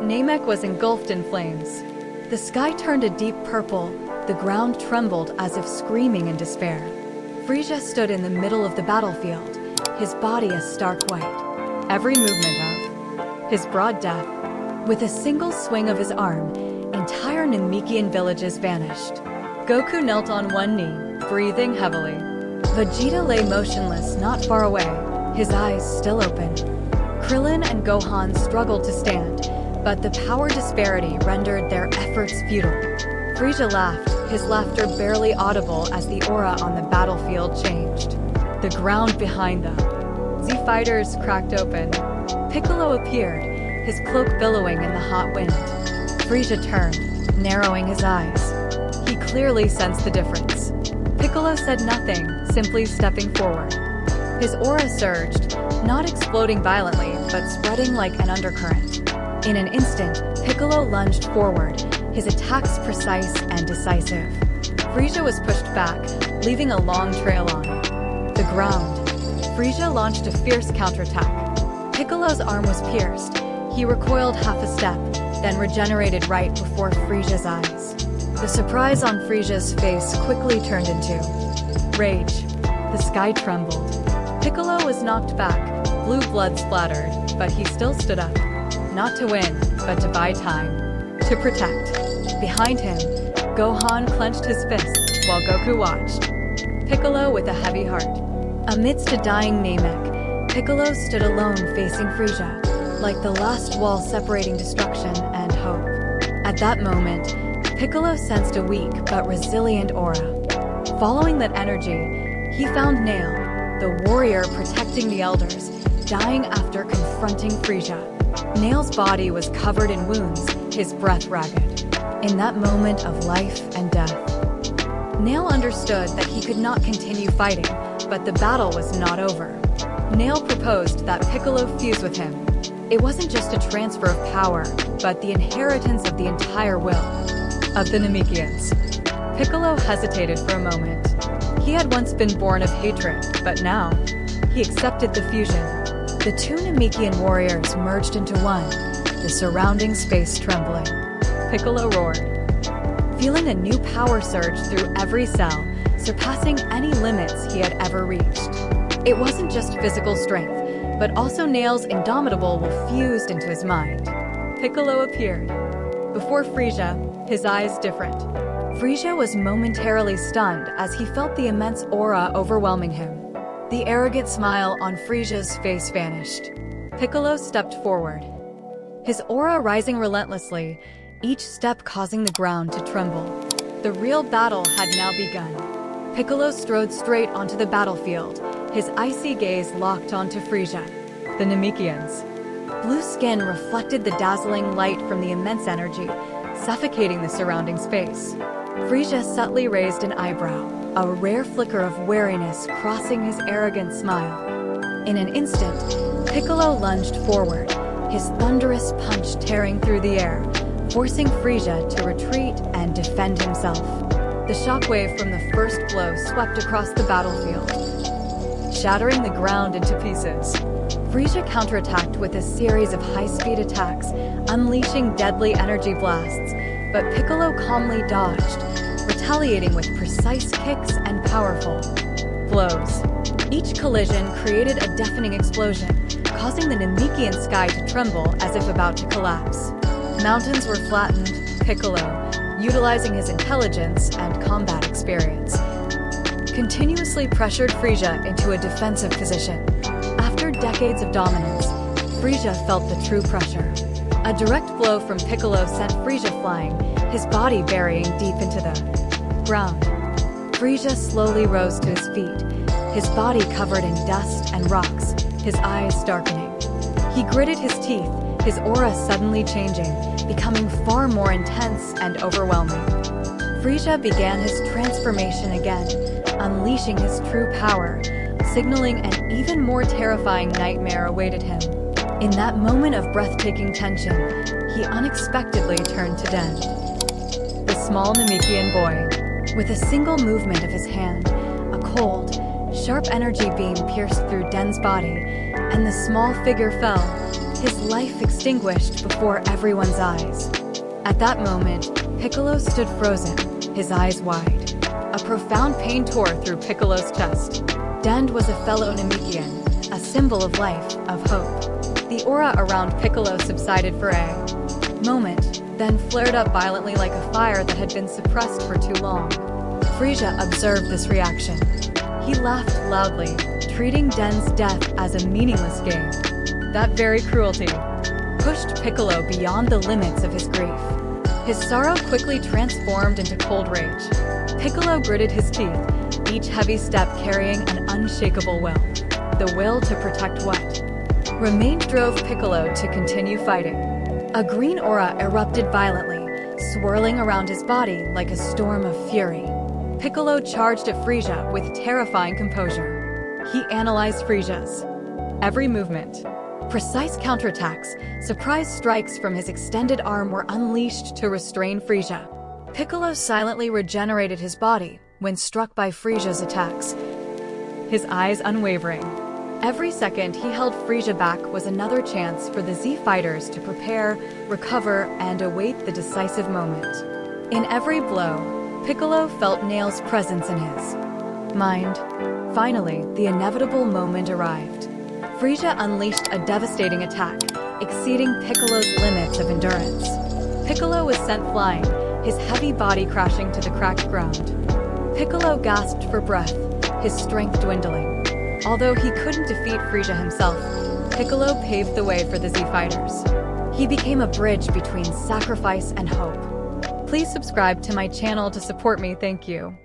Namek was engulfed in flames. The sky turned a deep purple, the ground trembled as if screaming in despair. Frieza stood in the middle of the battlefield, his body a stark white, every movement of his broad death. With a single swing of his arm, entire Namekian villages vanished. Goku knelt on one knee, breathing heavily. Vegeta lay motionless not far away, his eyes still open. Krillin and Gohan struggled to stand, but the power disparity rendered their efforts futile. Frieza laughed, his laughter barely audible as the aura on the battlefield changed. The ground behind them. Z fighters cracked open. Piccolo appeared, his cloak billowing in the hot wind. Frieza turned, narrowing his eyes. He clearly sensed the difference. Piccolo said nothing, simply stepping forward. His aura surged, not exploding violently, but spreading like an undercurrent. In an instant, Piccolo lunged forward, his attacks precise and decisive. Frieza was pushed back, leaving a long trail on the ground. Frieza launched a fierce counterattack. Piccolo's arm was pierced. He recoiled half a step, then regenerated right before Frieza's eyes. The surprise on Frieza's face quickly turned into rage. The sky trembled. Piccolo was knocked back, blue blood splattered, but he still stood up. Not to win, but to buy time. To protect. Behind him, Gohan clenched his fists while Goku watched. Piccolo with a heavy heart. Amidst a dying Namek, Piccolo stood alone facing Frieza, like the last wall separating destruction and hope. At that moment, Piccolo sensed a weak but resilient aura. Following that energy, he found Nail, the warrior protecting the elders, dying after confronting Frieza. Nail's body was covered in wounds, his breath ragged. In that moment of life and death, Nail understood that he could not continue fighting, but the battle was not over. Nail proposed that Piccolo fuse with him. It wasn't just a transfer of power, but the inheritance of the entire will of the Namekians. Piccolo hesitated for a moment. He had once been born of hatred, but now he accepted the fusion. The two Namekian warriors merged into one, the surrounding space trembling. Piccolo roared, feeling a new power surge through every cell, surpassing any limits he had ever reached. It wasn't just physical strength, but also Nail's indomitable will fused into his mind. Piccolo appeared. Before Frieza, his eyes different. Frieza was momentarily stunned as he felt the immense aura overwhelming him. The arrogant smile on Frieza's face vanished. Piccolo stepped forward, his aura rising relentlessly, each step causing the ground to tremble. The real battle had now begun. Piccolo strode straight onto the battlefield, his icy gaze locked onto Frieza. The Namekians. Blue skin reflected the dazzling light from the immense energy, suffocating the surrounding space. Frieza subtly raised an eyebrow, a rare flicker of wariness crossing his arrogant smile. In an instant, Piccolo lunged forward, his thunderous punch tearing through the air, forcing Frieza to retreat and defend himself. The shockwave from the first blow swept across the battlefield, shattering the ground into pieces. Frieza counterattacked with a series of high-speed attacks, unleashing deadly energy blasts, but Piccolo calmly dodged, retaliating with precise kicks and powerful blows. Each collision created a deafening explosion, causing the Namekian sky to tremble as if about to collapse. Mountains were flattened. Piccolo, utilizing his intelligence and combat experience, continuously pressured Frieza into a defensive position. After decades of dominance, Frieza felt the true pressure. A direct blow from Piccolo sent Frieza flying, his body burying deep into the ground. Frieza slowly rose to his feet, his body covered in dust and rocks, his eyes darkening. He gritted his teeth, his aura suddenly changing, becoming far more intense and overwhelming. Frieza began his transformation again, unleashing his true power, signaling an even more terrifying nightmare awaited him. In that moment of breathtaking tension, he unexpectedly turned to Dende, the small Namekian boy. With a single movement of his hand, a cold, sharp energy beam pierced through Dende's body, and the small figure fell, his life extinguished before everyone's eyes. At that moment, Piccolo stood frozen, his eyes wide. A profound pain tore through Piccolo's chest. Dende was a fellow Namekian, a symbol of life, of hope. The aura around Piccolo subsided for a moment, then flared up violently like a fire that had been suppressed for too long. Frieza observed this reaction. He laughed loudly, treating Dende's death as a meaningless game. That very cruelty pushed Piccolo beyond the limits of his grief. His sorrow quickly transformed into cold rage. Piccolo gritted his teeth, each heavy step carrying an unshakable will. The will to protect what remained drove Piccolo to continue fighting. A green aura erupted violently, swirling around his body like a storm of fury. Piccolo charged at Frieza with terrifying composure. He analyzed Frieza's every movement. Precise counterattacks, surprise strikes from his extended arm were unleashed to restrain Frieza. Piccolo silently regenerated his body when struck by Frieza's attacks, his eyes unwavering. Every second he held Frieza back was another chance for the Z fighters to prepare, recover, and await the decisive moment. In every blow, Piccolo felt Nail's presence in his mind. Finally, the inevitable moment arrived. Frieza unleashed a devastating attack, exceeding Piccolo's limits of endurance. Piccolo was sent flying, his heavy body crashing to the cracked ground. Piccolo gasped for breath, his strength dwindling. Although he couldn't defeat Frieza himself, Piccolo paved the way for the Z fighters. He became a bridge between sacrifice and hope. Please subscribe to my channel to support me, thank you.